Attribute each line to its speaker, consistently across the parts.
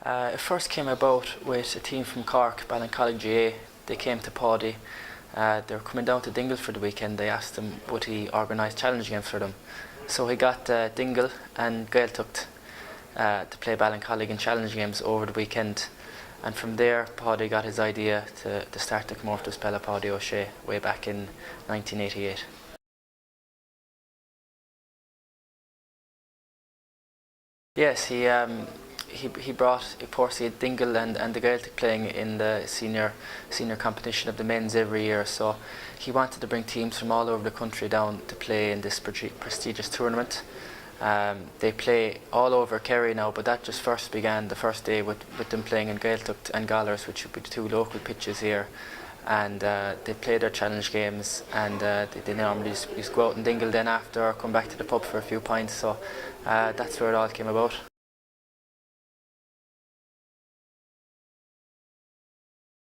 Speaker 1: It first came about with a team from Cork, Ballincollig GA. They came to Paudi. They were coming down to Dingle for the weekend. They asked him would he organise challenge games for them. So he got Dingle and Gaeltacht to play Ballincollig in challenge games over the weekend. And from there, Paudi got his idea to start the Comórtas Spela Paudi O Se way back in 1988. Yes, he brought Porcy Dingle and the Gaeltacht playing in the senior competition of the men's every year. So he wanted to bring teams from all over the country down to play in this prestigious tournament. They play all over Kerry now, but that just first began the first day with them playing in Gaeltacht and Gallers, which would be the two local pitches here. And they play their challenge games, and they normally just go out and Dingle then after, or come back to the pub for a few pints. So that's where it all came about.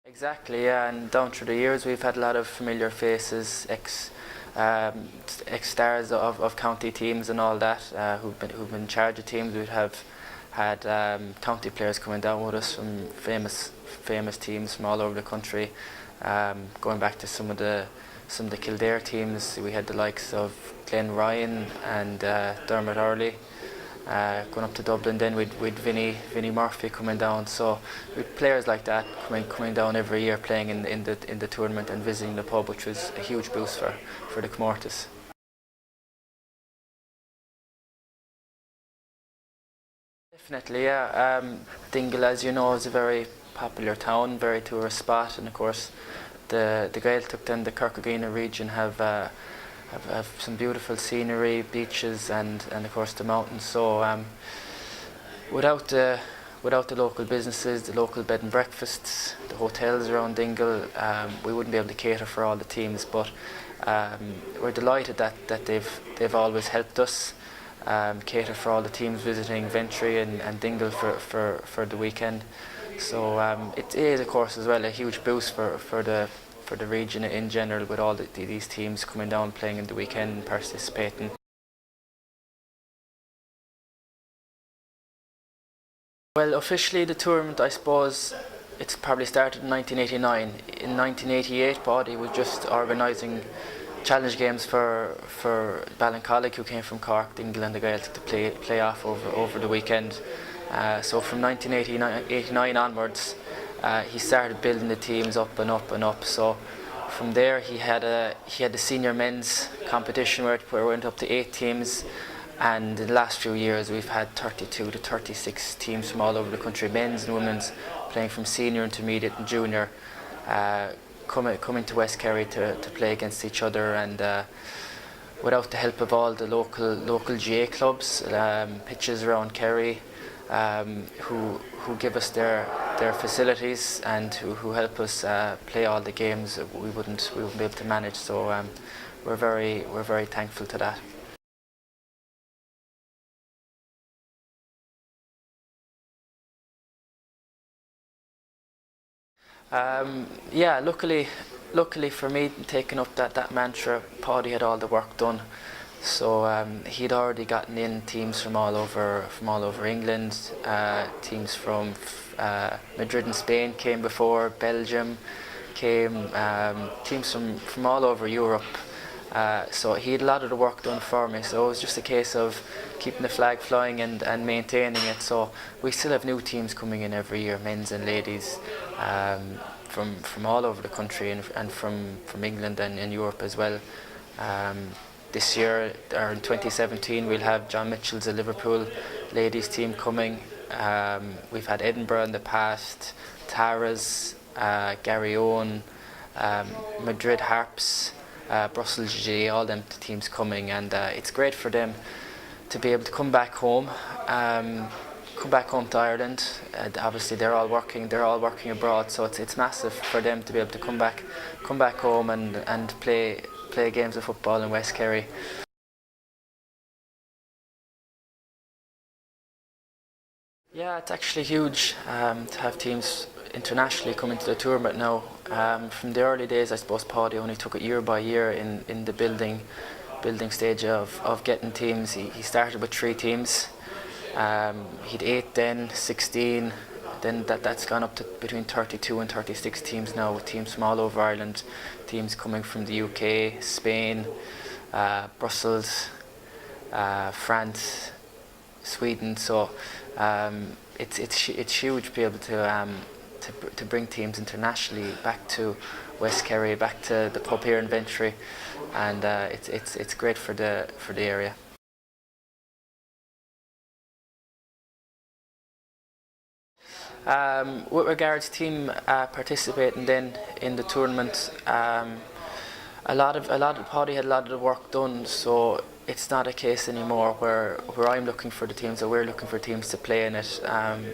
Speaker 1: Exactly, yeah, and down through the years we've had a lot of familiar faces, ex-stars of county teams and all that, who've been in charge of teams. We'd have had county players coming down with us from famous teams from all over the country. Going back to some of the Kildare teams, we had the likes of Glenn Ryan and Dermot Early. Going up to Dublin then with Vinnie Murphy coming down. So with players like that coming down every year, playing in the tournament and visiting the pub, which was a huge boost for the Comórtas. Definitely, yeah. Dingle, as you know, is a very popular town, very tourist spot, and of course the Gaeltacht and the Kirkagena region have some beautiful scenery, beaches, and of course the mountains. So without the local businesses, the local bed and breakfasts, the hotels around Dingle, we wouldn't be able to cater for all the teams. But we're delighted that they've always helped us cater for all the teams visiting Ventry and Dingle for the weekend. So it is, of course, as well a huge boost for the region in general, with all these teams coming down, playing in the weekend and participating. Well, officially the tournament, I suppose, it's probably started in 1989. In 1988, Paudi was just organising challenge games for Ballincollig, who came from Cork, Dingle and the Gaeltacht, to play off over the weekend. So from 1989 onwards, he started building the teams up and up and up. So from there, he had the senior men's competition where it went up to 8 teams, and in the last few years we've had 32 to 36 teams from all over the country, men's and women's, playing from senior, intermediate and junior, coming to West Kerry to play against each other. And without the help of all the local GA clubs, pitches around Kerry, who give us their facilities and who help us play all the games, we wouldn't be able to manage. So we're very thankful to that. Yeah, luckily for me, taking up that mantra, Paudi had all the work done. So he'd already gotten in teams from all over England. Teams from Madrid and Spain came before. Belgium came. Teams from all over Europe. So he had a lot of the work done for me. So it was just a case of keeping the flag flying and maintaining it. So we still have new teams coming in every year, men's and ladies, from all over the country and from England and in Europe as well. This year, or in 2017, we'll have John Mitchell's Liverpool ladies team coming. We've had Edinburgh in the past, Tara's, Gary Owen, Madrid Harps, Brussels GA, all them teams coming, and it's great for them to be able to come back home to Ireland. Obviously they're all working abroad, so it's massive for them to be able to come back home and play games of football in West Kerry. Yeah, it's actually huge to have teams internationally come into the tournament now. From the early days, I suppose Paudi only took it year by year in the building stage of getting teams. He started with 3 teams. He'd 8 then, 16, then that's gone up to between 32 and 36 teams now, with teams from all over Ireland, teams coming from the UK, Spain, Brussels, France, Sweden. So it's huge to be able to bring teams internationally back to West Kerry, back to the pub here in Ventry, and it's great for the area. With regards to team participating then in the tournament, a lot of Paudi had a lot of the work done, so it's not a case anymore where I'm looking for the teams, or we're looking for teams to play in it.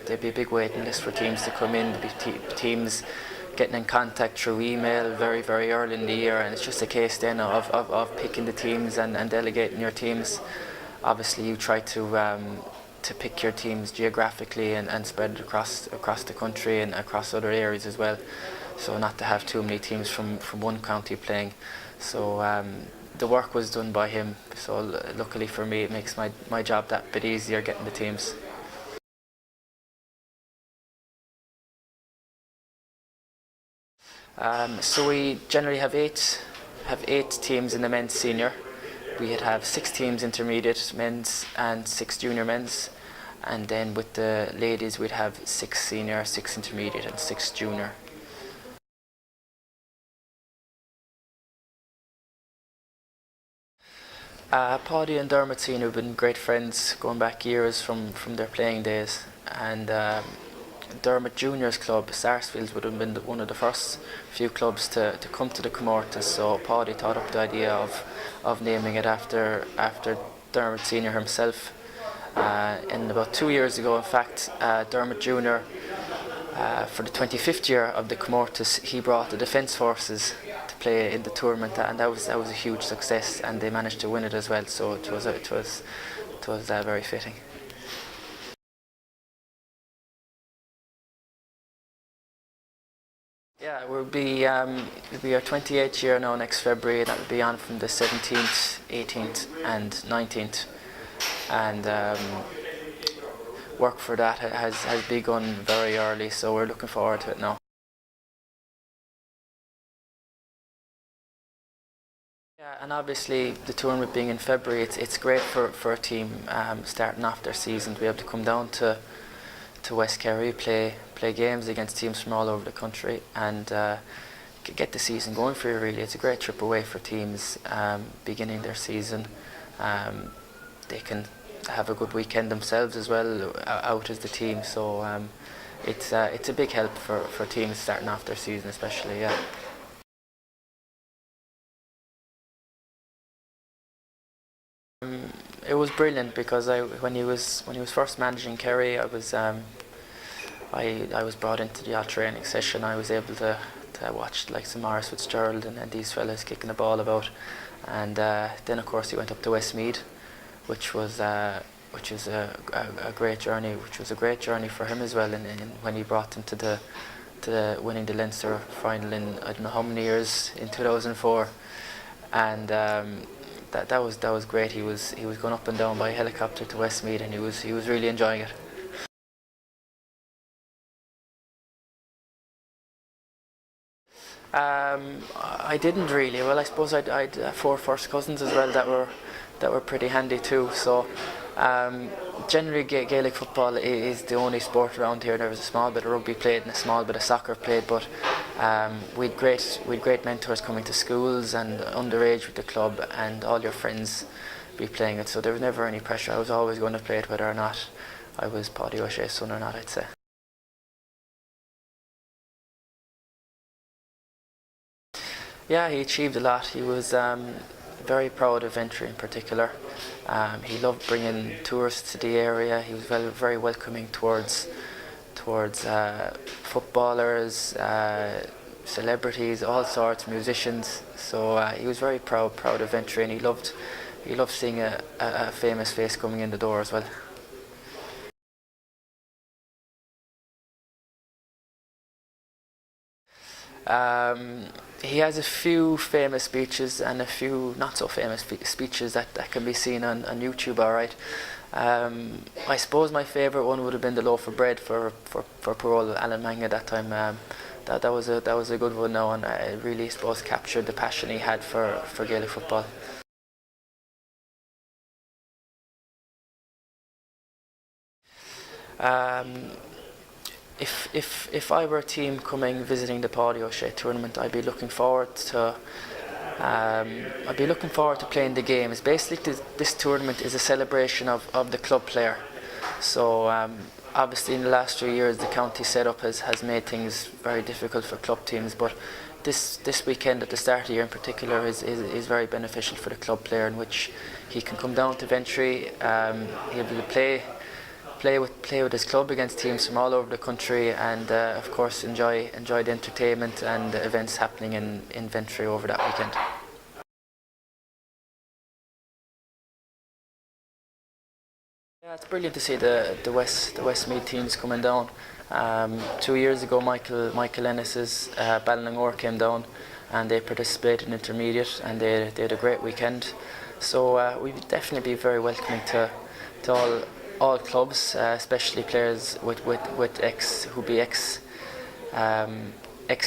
Speaker 1: There'd be a big waiting list for teams to come in. There'd be teams getting in contact through email very early in the year, and it's just a case then of picking the teams and delegating your teams. Obviously you try to pick your teams geographically and spread it across the country and across other areas as well, so not to have too many teams from one county playing. So the work was done by him, so luckily for me it makes my job that bit easier, getting the teams. So we generally have eight teams in the men's senior. We'd have 6 teams intermediate men's and 6 junior men's, and then with the ladies we'd have 6 senior, 6 intermediate and 6 junior. Paudi and Dermot senior have been great friends going back years from their playing days, and Dermot Juniors Club, Sarsfields, would have been one of the first few clubs to come to the Comórtas, so Paudi thought up the idea of naming it after Dermot Senior himself. And about 2 years ago, in fact, Dermot Junior, for the 25th year of the Comórtas, he brought the Defence Forces to play in the tournament, and that was a huge success, and they managed to win it as well, so it was very fitting. Yeah, it'll be our 28th year now next February, and that will be on from the 17th, 18th and 19th. And work for that has begun very early, so we're looking forward to it now. Yeah, and obviously the tournament being in February, it's great for a team starting off their season to be able to come down to West Kerry, play games against teams from all over the country, and get the season going for you. Really, it's a great trip away for teams beginning their season. They can have a good weekend themselves as well, out as the team. So it's a big help for teams starting off their season, especially. Yeah. It was brilliant because when he was first managing Kerry, I was brought into the training session. I was able to watch like some Maurice Fitzgerald and these fellas kicking the ball about, and then of course he went up to Westmeath, which is a great journey. Which was a great journey for him as well. And when he brought them to winning the Leinster final in I don't know how many years, in 2004, and that was great. He was going up and down by helicopter to Westmeath, and he was really enjoying it. I didn't really. Well, I suppose I'd 4 first cousins as well that were pretty handy too. So generally Gaelic football is the only sport around here. There was a small bit of rugby played and a small bit of soccer played, but we'd great mentors coming to schools and underage with the club, and all your friends be playing it. So there was never any pressure. I was always going to play it whether or not I was Paudi O Se's son or not, I'd say. Yeah, he achieved a lot. He was very proud of Ventry in particular. He loved bringing tourists to the area. He was very welcoming towards footballers, celebrities, all sorts, musicians. So he was very proud of Ventry, and he loved seeing a famous face coming in the door as well. He has a few famous speeches and a few not so famous speeches that can be seen on YouTube, alright. I suppose my favourite one would have been the loaf of bread for Parole Alan Mang at that time. That was a good one now, and I really suppose captured the passion he had for Gaelic football. If I were a team visiting the Paudi O Se Tournament, I'd be looking forward to playing the games. Basically, this tournament is a celebration of the club player. So obviously, in the last 3 years, the county setup has made things very difficult for club teams. But this weekend, at the start of the year in particular, is very beneficial for the club player, in which he can come down to Ventry. He'll be able to play with his club against teams from all over the country, and of course enjoy the entertainment and the events happening in Ventry over that weekend. Yeah, it's brilliant to see the Westmeath teams coming down. 2 years ago, Michael Ennis's Ballinaore came down, and they participated in intermediate, and they had a great weekend. So we'd definitely be very welcoming to all clubs, especially players with ex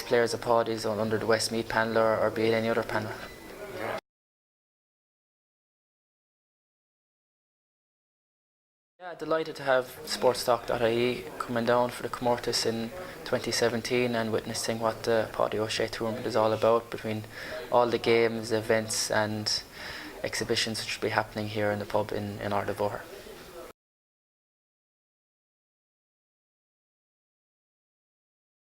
Speaker 1: players of Paudis under the Westmeath panel or be it any other panel. Yeah, delighted to have SPORTSTALK.IE coming down for the Comórtas in 2017 and witnessing what the Paudi O Se Tournament is all about, between all the games, events and exhibitions which will be happening here in the pub in Ardevore.